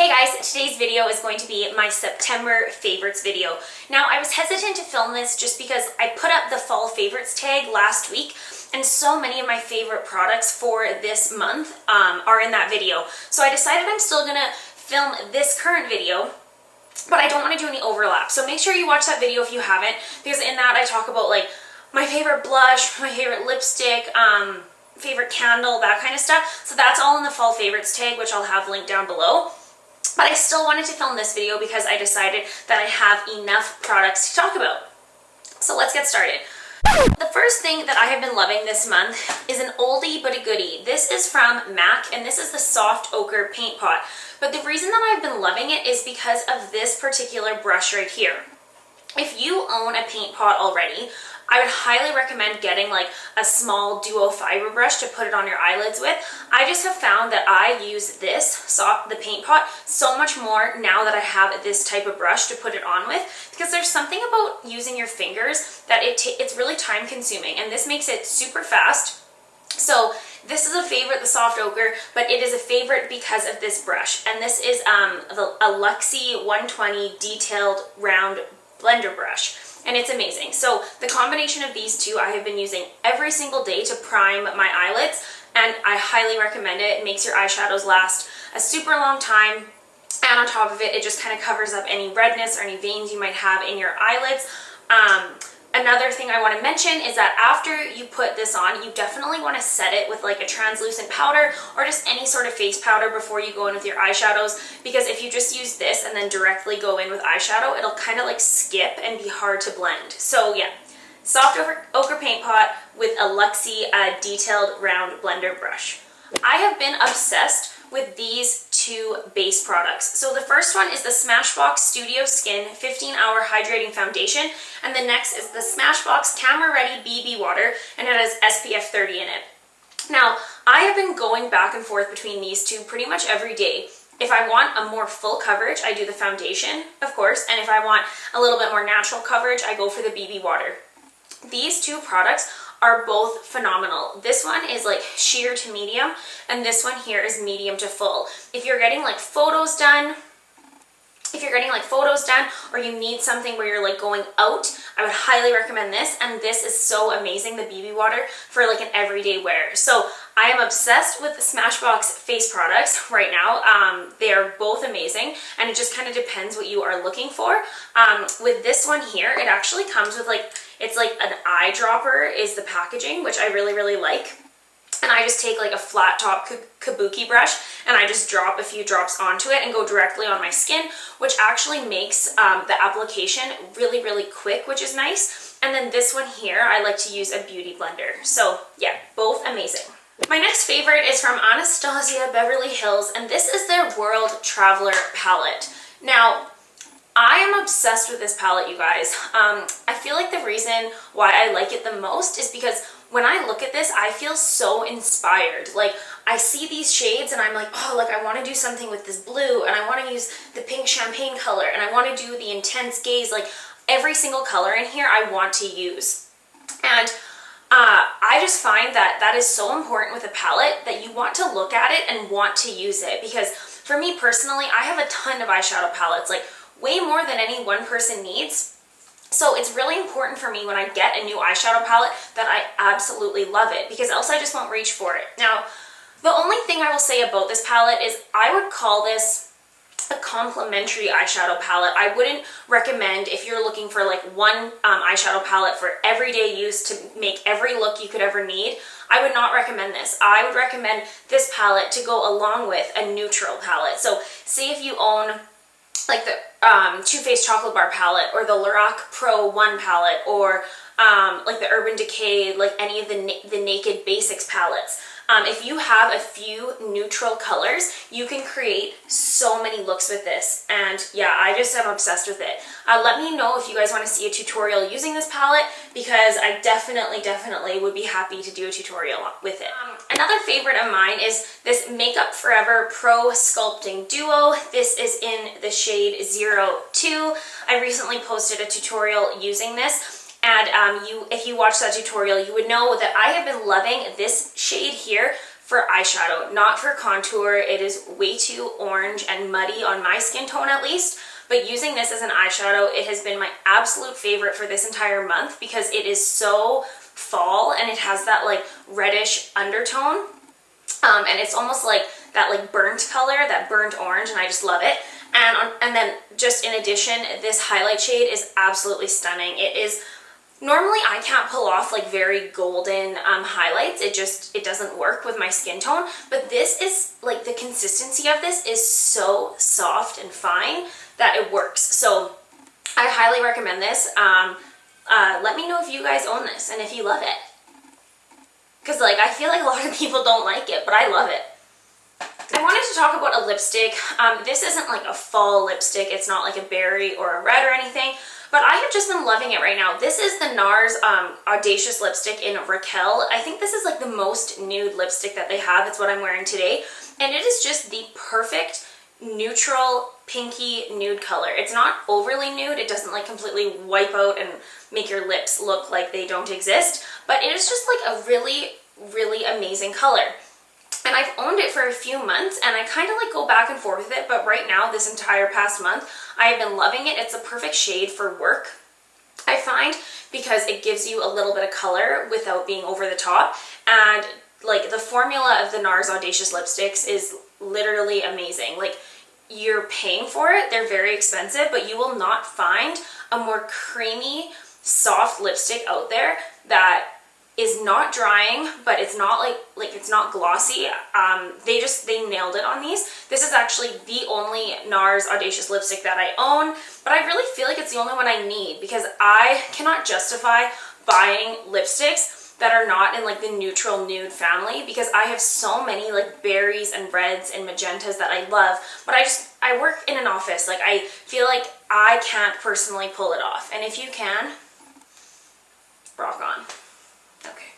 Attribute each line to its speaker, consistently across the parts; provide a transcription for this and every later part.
Speaker 1: Hey guys, today's video is going to be my September favorites video. Now I was hesitant to film this just because I put up the fall favorites tag last week and so many of my favorite products for this month are in that video. So I decided I'm still gonna film this current video, but I don't want to do any overlap. So make sure you watch that video if you haven't, because in that I talk about like my favorite blush, my favorite lipstick, favorite candle, that kind of stuff. So that's all in the fall favorites tag, which I'll have linked down below. But I still wanted to film this video because I decided that I have enough products to talk about. So let's get started. The first thing that I have been loving this month is an oldie but a goodie. This is from MAC and this is the Soft Ochre Paint Pot. But the reason that I've been loving it is because of this particular brush right here. If you own a paint pot already, I would highly recommend getting like a small duo fiber brush to put it on your eyelids with. I just have found that I use the paint pot so much more now that I have this type of brush to put it on with, because there's something about using your fingers that it's really time consuming, and this makes it super fast. So this is a favorite, the Soft Ochre, but it is a favorite because of this brush, and this is a Luxie 120 detailed round blender brush. And it's amazing. So the combination of these two I have been using every single day to prime my eyelids, and I highly recommend it. It makes your eyeshadows last a super long time, and on top of it, it just kind of covers up any redness or any veins you might have in your eyelids. Another thing I want to mention is that after you put this on, you definitely want to set it with like a translucent powder or just any sort of face powder before you go in with your eyeshadows, because if you just use this and then directly go in with eyeshadow, it'll kind of like skip and be hard to blend. So yeah, Soft Ochre Paint Pot with a Luxie detailed round blender brush. I have been obsessed with these two base products. So the first one is the Smashbox Studio Skin 15-Hour Hydrating Foundation, and the next is the Smashbox Camera Ready BB Water, and it has SPF 30 in it. Now, I have been going back and forth between these two pretty much every day. If I want a more full coverage, I do the foundation, of course, and if I want a little bit more natural coverage, I go for the BB Water. These two products are both phenomenal. This one is like sheer to medium, and this one here is medium to full. If you're getting like photos done, or you need something where you're like going out, I would highly recommend this, and this is so amazing, the BB Water, for like an everyday wear. So I am obsessed with the Smashbox face products right now. They are both amazing, and it just kind of depends what you are looking for. With this one here, it actually comes with like, it's like an eyedropper is the packaging, which I really, really like. And I just take like a flat top kabuki brush and I just drop a few drops onto it and go directly on my skin, which actually makes the application really, really quick, which is nice. And then this one here, I like to use a beauty blender. So yeah, both amazing. My next favorite is from Anastasia Beverly Hills, and this is their World Traveler palette. Now, I am obsessed with this palette, you guys. I feel like the reason why I like it the most is because when I look at this, I feel so inspired. Like, I see these shades and I'm like, oh, like I want to do something with this blue, and I want to use the pink champagne color, and I want to do the intense gaze. Like, every single color in here I want to use. And I just find that that is so important with a palette, that you want to look at it and want to use it. Because for me personally, I have a ton of eyeshadow palettes, like way more than any one person needs. So it's really important for me when I get a new eyeshadow palette that I absolutely love it, because else I just won't reach for it. Now, the only thing I will say about this palette is I would call this a complementary eyeshadow palette. I wouldn't recommend, if you're looking for like one eyeshadow palette for everyday use to make every look you could ever need, I would not recommend this. I would recommend this palette to go along with a neutral palette. So say if you own like the Too Faced Chocolate Bar palette, or the Lorac Pro 1 palette, or like the Urban Decay, like any of the Naked Basics palettes. If you have a few neutral colors, you can create so many looks with this, and yeah, I just am obsessed with it. Let me know if you guys want to see a tutorial using this palette, because I definitely would be happy to do a tutorial with it. Another favorite of mine is this Makeup Forever Pro Sculpting Duo. This is in the shade 02. I recently posted a tutorial using this. And if you watch that tutorial, you would know that I have been loving this shade here for eyeshadow, not for contour. It is way too orange and muddy on my skin tone at least. But using this as an eyeshadow, it has been my absolute favorite for this entire month because it is so fall and it has that like reddish undertone. And it's almost like that like burnt color, that burnt orange, and I just love it. And then just in addition, this highlight shade is absolutely stunning. It is, normally I can't pull off like very golden highlights. It doesn't work with my skin tone, but this is like, the consistency of this is so soft and fine that it works. So I highly recommend this. Let me know if you guys own this and if you love it. Because like, I feel like a lot of people don't like it, but I love it. I wanted to talk about a lipstick. This isn't like a fall lipstick. It's not like a berry or a red or anything, but I have just been loving it right now. This is the NARS Audacious lipstick in Raquel. I think this is like the most nude lipstick that they have. It's what I'm wearing today. And it is just the perfect neutral pinky nude color. It's not overly nude. It doesn't like completely wipe out and make your lips look like they don't exist, but it is just like a really, really amazing color. And I've owned it for a few months and I kind of like go back and forth with it, but right now, this entire past month, I have been loving it. It's a perfect shade for work, I find, because it gives you a little bit of color without being over the top. And like, the formula of the NARS Audacious lipsticks is literally amazing. Like, you're paying for it, they're very expensive, but you will not find a more creamy, soft lipstick out there that is not drying, but it's not like it's not glossy. They nailed it on these. This is actually the only NARS Audacious lipstick that I own, but I really feel like it's the only one I need because I cannot justify buying lipsticks that are not in like the neutral nude family because I have so many like berries and reds and magentas that I love, but I work in an office. Like, I feel like I can't personally pull it off, and if you can, rock on. Okay.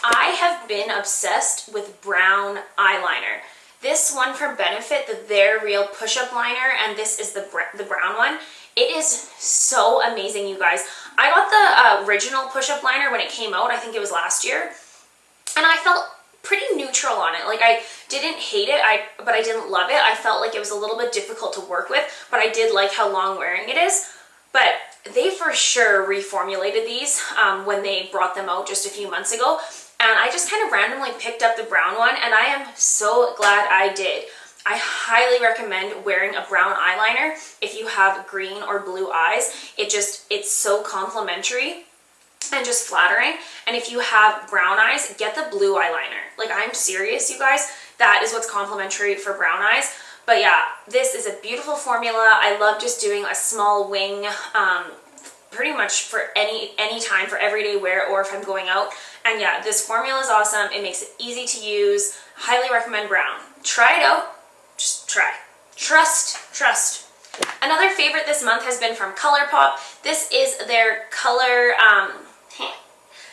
Speaker 1: I have been obsessed with brown eyeliner. This one from Benefit, the They're Real push-up liner, and this is the brown one. It is so amazing, you guys. I got the original push-up liner when it came out. I think it was last year, and I felt pretty neutral on it. Like, I didn't hate it, but I didn't love it. I felt like it was a little bit difficult to work with, but I did like how long wearing it is. But they for sure reformulated these when they brought them out just a few months ago. And I just kind of randomly picked up the brown one, and I am so glad I did. I highly recommend wearing a brown eyeliner if you have green or blue eyes. It's so complimentary and just flattering. And if you have brown eyes, get the blue eyeliner. Like, I'm serious, you guys. That is what's complimentary for brown eyes. But yeah, this is a beautiful formula. I love just doing a small wing pretty much for any time, for everyday wear or if I'm going out. And yeah, this formula is awesome. It makes it easy to use. Highly recommend brown. Try it out. Just try. Trust. Another favorite this month has been from ColourPop. This is their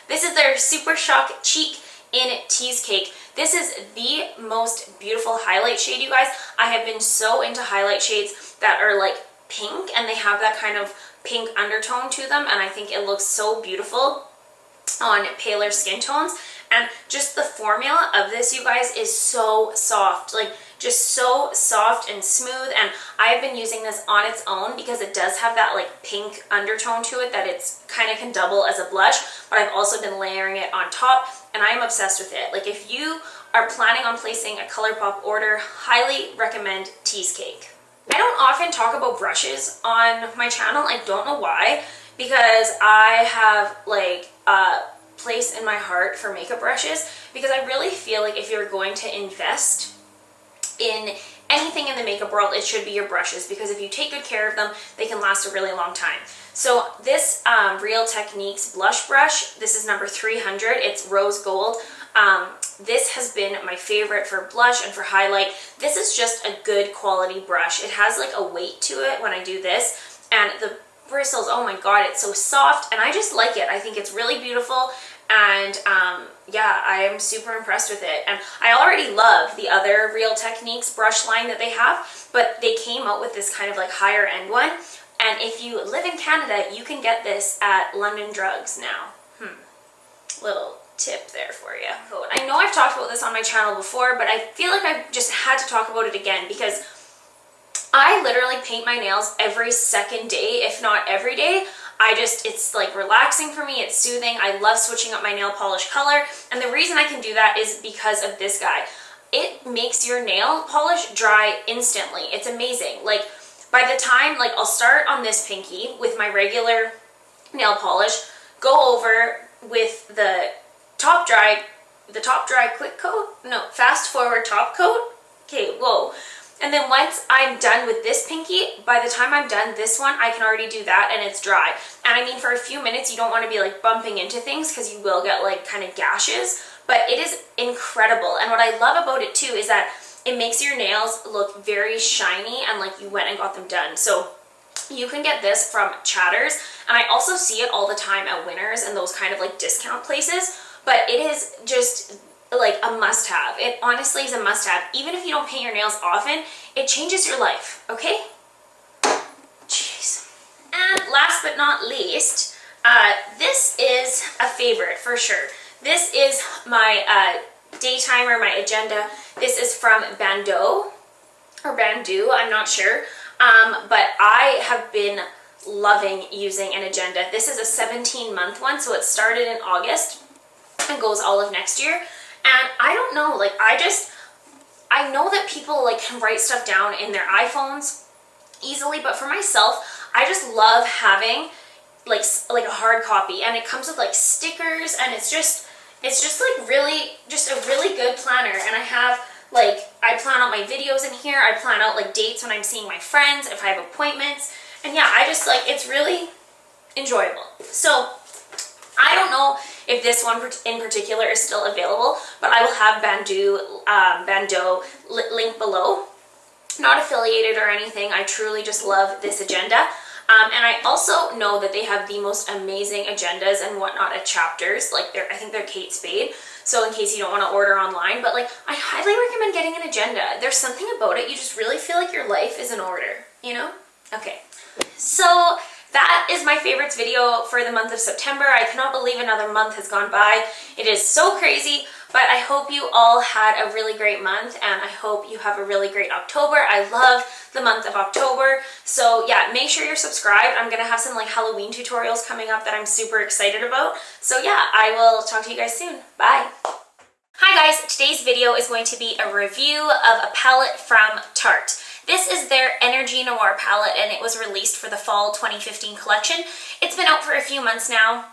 Speaker 1: this is their Supershock Cheek in Teasecake. This is the most beautiful highlight shade, you guys. I have been so into highlight shades that are like pink and they have that kind of pink undertone to them, and I think it looks so beautiful on paler skin tones. And just the formula of this, you guys, is so soft, like just so soft and smooth. And I have been using this on its own because it does have that like pink undertone to it that it's kind of can double as a blush, but I've also been layering it on top and I am obsessed with it. Like, if you are planning on placing a ColourPop order, highly recommend Teasecake. I don't often talk about brushes on my channel. I don't know why, because I have like a place in my heart for makeup brushes, because I really feel like if you're going to invest in anything in the makeup world, it should be your brushes, because if you take good care of them, they can last a really long time. So this Real Techniques blush brush, this is number 300. It's rose gold. This has been my favorite for blush and for highlight. This is just a good quality brush. It has like a weight to it when I do this, and the bristles, oh my god, it's so soft, and I just like it. I think it's really beautiful, and yeah, I am super impressed with it. And I already love the other Real Techniques brush line that they have, but they came out with this kind of like higher end one, and if you live in Canada, you can get this at London Drugs now. Little tip there for you. I know I've talked about this on my channel before, but I feel like I just had to talk about it again because I literally paint my nails every second day, if not every day. It's like relaxing for me, it's soothing. I love switching up my nail polish color, and the reason I can do that is because of this guy. It makes your nail polish dry instantly. It's amazing. Like, by the time, like, I'll start on this pinky with my regular nail polish, go over with the top dry quick coat, no, fast forward top coat, okay, whoa. And then once I'm done with this pinky, by the time I'm done this one, I can already do that and it's dry. And I mean, for a few minutes, you don't want to be like bumping into things because you will get like kind of gashes, but it is incredible. And what I love about it too is that it makes your nails look very shiny and like you went and got them done. So you can get this from Chatters, and I also see it all the time at Winners and those kind of like discount places, but it is just like a must-have. It honestly is a must-have. Even if you don't paint your nails often, it changes your life, okay? Jeez. And last but not least, this is a favorite for sure. This is my daytimer, my agenda. This is from Bandeau, or Bandu, I'm not sure. But I have been loving using an agenda. This is a 17-month one, so it started in August and goes all of next year. And I don't know, like, I know that people like can write stuff down in their iPhones easily, but for myself, I just love having like a hard copy, and it comes with like stickers, and it's just like really, just a really good planner. And I have like, I plan out my videos in here, I plan out like dates when I'm seeing my friends, if I have appointments, and yeah, I just like, it's really enjoyable. So I don't know if this one in particular is still available, but I will have Bandeau link below. Not affiliated or anything, I truly just love this agenda. And I also know that they have the most amazing agendas and whatnot at Chapters, like I think they're Kate Spade, so in case you don't want to order online, but like, I highly recommend getting an agenda. There's something about it, you just really feel like your life is in order, you know? Okay, so that is my favorites video for the month of September. I cannot believe another month has gone by. It is so crazy, but I hope you all had a really great month, and I hope you have a really great October. I love the month of October. So yeah, make sure you're subscribed. I'm gonna have some like Halloween tutorials coming up that I'm super excited about. So yeah, I will talk to you guys soon. Bye. Hi guys, today's video is going to be a review of a palette from Tarte. This is their Energy Noir palette, and it was released for the fall 2015 collection. It's been out for a few months now.